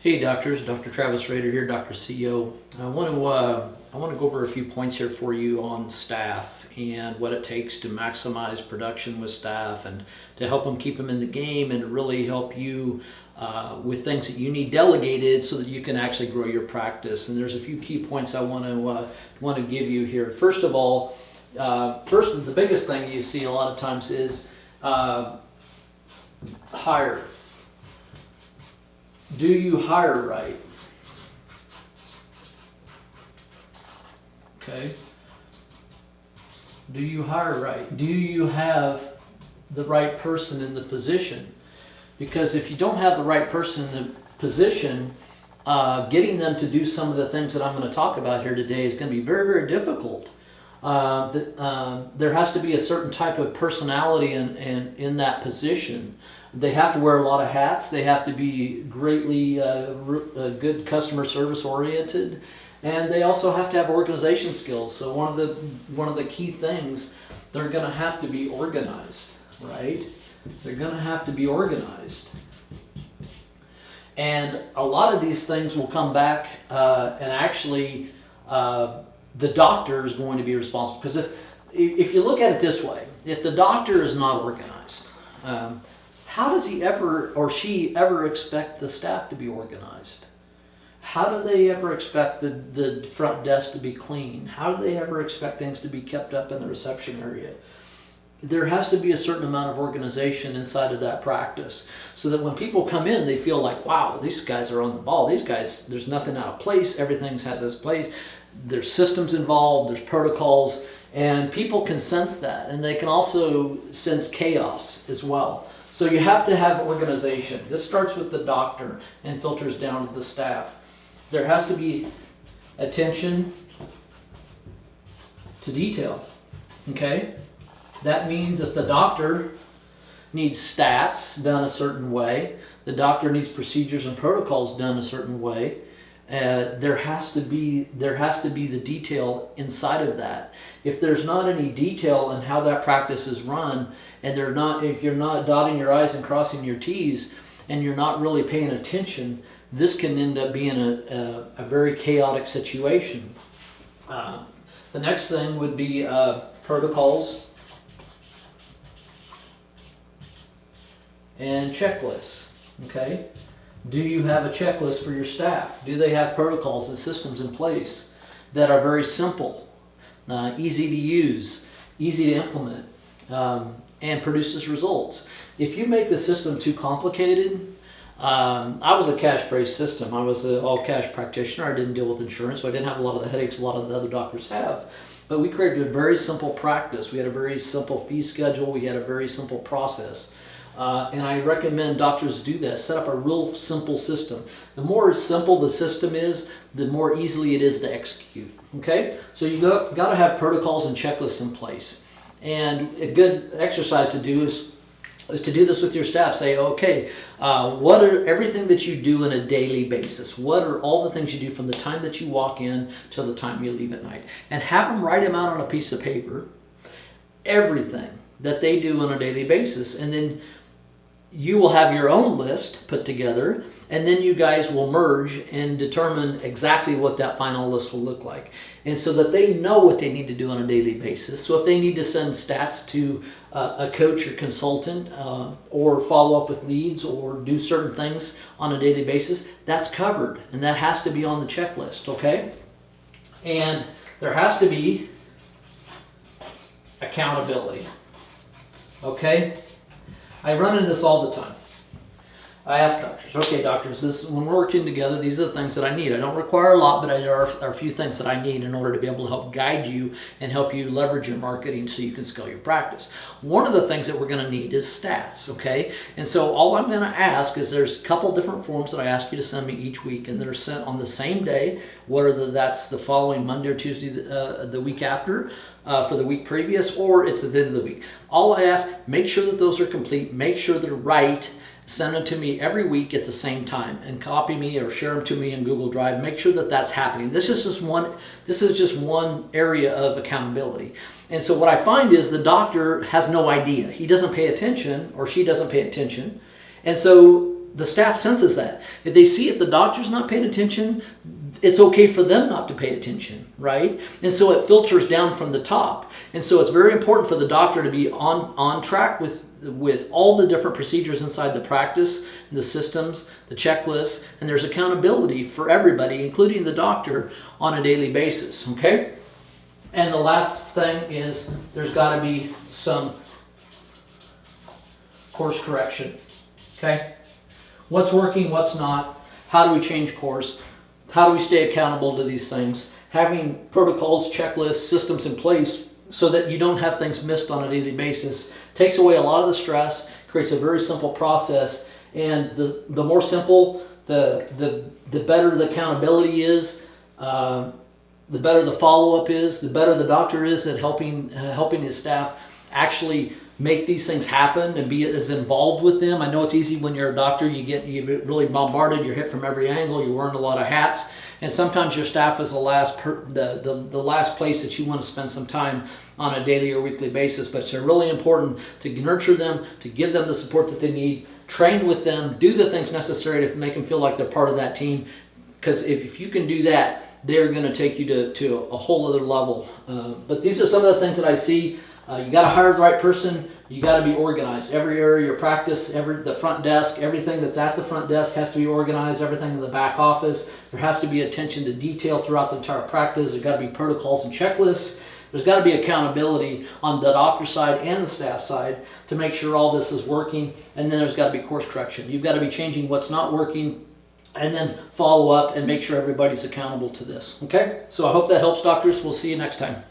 Hey doctors, Dr. Travis Rader here, Dr. CEO. I want to go over a few points here for you on staff and what it takes to maximize production with staff and to help them keep them in the game and to really help you with things that you need delegated so that you can actually grow your practice. And there's a few key points I want to give you here. First of all, the biggest thing you see a lot of times is hire. Do you hire right? Okay. Do you hire right? Do you have the right person in the position? Because if you don't have the right person in the position, getting them to do some of the things that I'm going to talk about here today is going to be very, very difficult. There has to be a certain type of personality in that position. They have to wear a lot of hats. They have to be greatly good customer service oriented, and they also have to have organization skills. So one of the key things, they're going to have to be organized, right? They're going to have to be organized, and a lot of these things will come back and actually the doctor is going to be responsible, because if you look at it this way, if the doctor is not organized, how does he ever or she ever expect the staff to be organized? How do they ever expect the front desk to be clean? How do they ever expect things to be kept up in the reception area? There has to be a certain amount of organization inside of that practice so that when people come in, they feel like, wow, these guys are on the ball. These guys, there's nothing out of place. Everything has its place. There's systems involved. There's protocols. And people can sense that. And they can also sense chaos as well. So you have to have organization. This starts with the doctor and filters down to the staff. There has to be attention to detail, okay? That means if the doctor needs stats done a certain way, the doctor needs procedures and protocols done a certain way, there has to be the detail inside of that. If there's not any detail in how that practice is run, and if you're not dotting your I's and crossing your T's, and you're not really paying attention, this can end up being a very chaotic situation. The next thing would be protocols and checklists. Okay. Do you have a checklist for your staff? Do they have protocols and systems in place that are very simple, easy to use, easy to implement, and produces results? If you make the system too complicated, I was a cash-based system. I was an all-cash practitioner. I didn't deal with insurance, so I didn't have a lot of the headaches a lot of the other doctors have. But we created a very simple practice. We had a very simple fee schedule. We had a very simple process. And I recommend doctors do that. Set up a real simple system. The more simple the system is, the more easily it is to execute. Okay? So you've got to have protocols and checklists in place. And a good exercise to do is to do this with your staff. Say, okay, what are everything that you do on a daily basis? What are all the things you do from the time that you walk in till the time you leave at night? And have them write them out on a piece of paper, everything that they do on a daily basis. And then you will have your own list put together, and then you guys will merge and determine exactly what that final list will look like. And so that they know what they need to do on a daily basis. So if they need to send stats to a coach or consultant or follow up with leads or do certain things on a daily basis, that's covered. And that has to be on the checklist, okay? And there has to be accountability, okay? I run into this all the time. I ask doctors, okay doctors, when we're working together, these are the things that I need. I don't require a lot, but there are a few things that I need in order to be able to help guide you and help you leverage your marketing so you can scale your practice. One of the things that we're going to need is stats, okay? And so all I'm going to ask is there's a couple different forms that I ask you to send me each week, and they're sent on the same day, whether that's the following Monday or Tuesday the week after, for the week previous, or it's at the end of the week. All I ask, make sure that those are complete, make sure they're right, send them to me every week at the same time, and copy me or share them to me in Google Drive. Make sure that that's happening. This is just one area of accountability. And so what I find is the doctor has no idea. He doesn't pay attention, or she doesn't pay attention. And so the staff senses that. If they see if the doctor's not paying attention, it's okay for them not to pay attention, right? And so it filters down from the top. And so it's very important for the doctor to be on track with all the different procedures inside the practice, the systems, the checklists, and there's accountability for everybody, including the doctor, on a daily basis, okay? And the last thing is there's got to be some course correction, okay? What's working, what's not? How do we change course? How do we stay accountable to these things? Having protocols, checklists, systems in place so that you don't have things missed on a daily basis takes away a lot of the stress, creates a very simple process, and the more simple, the better the accountability is, the better the follow-up is, the better the doctor is at helping his staff actually make these things happen and be as involved with them. I know it's easy when you're a doctor, you get really bombarded, you're hit from every angle, you're wearing a lot of hats, and sometimes your staff is the last place that you want to spend some time on a daily or weekly basis. But it's really important to nurture them, to give them the support that they need, train with them, do the things necessary to make them feel like they're part of that team. Because if you can do that, they're going to take you to a whole other level. But these are some of the things that I see. You got to hire the right person. You got to be organized. Every area of your practice, the front desk, everything that's at the front desk has to be organized. Everything in the back office. There has to be attention to detail throughout the entire practice. There's got to be protocols and checklists. There's got to be accountability on the doctor side and the staff side to make sure all this is working. And then there's got to be course correction. You've got to be changing what's not working and then follow up and make sure everybody's accountable to this. Okay? So I hope that helps, doctors. We'll see you next time.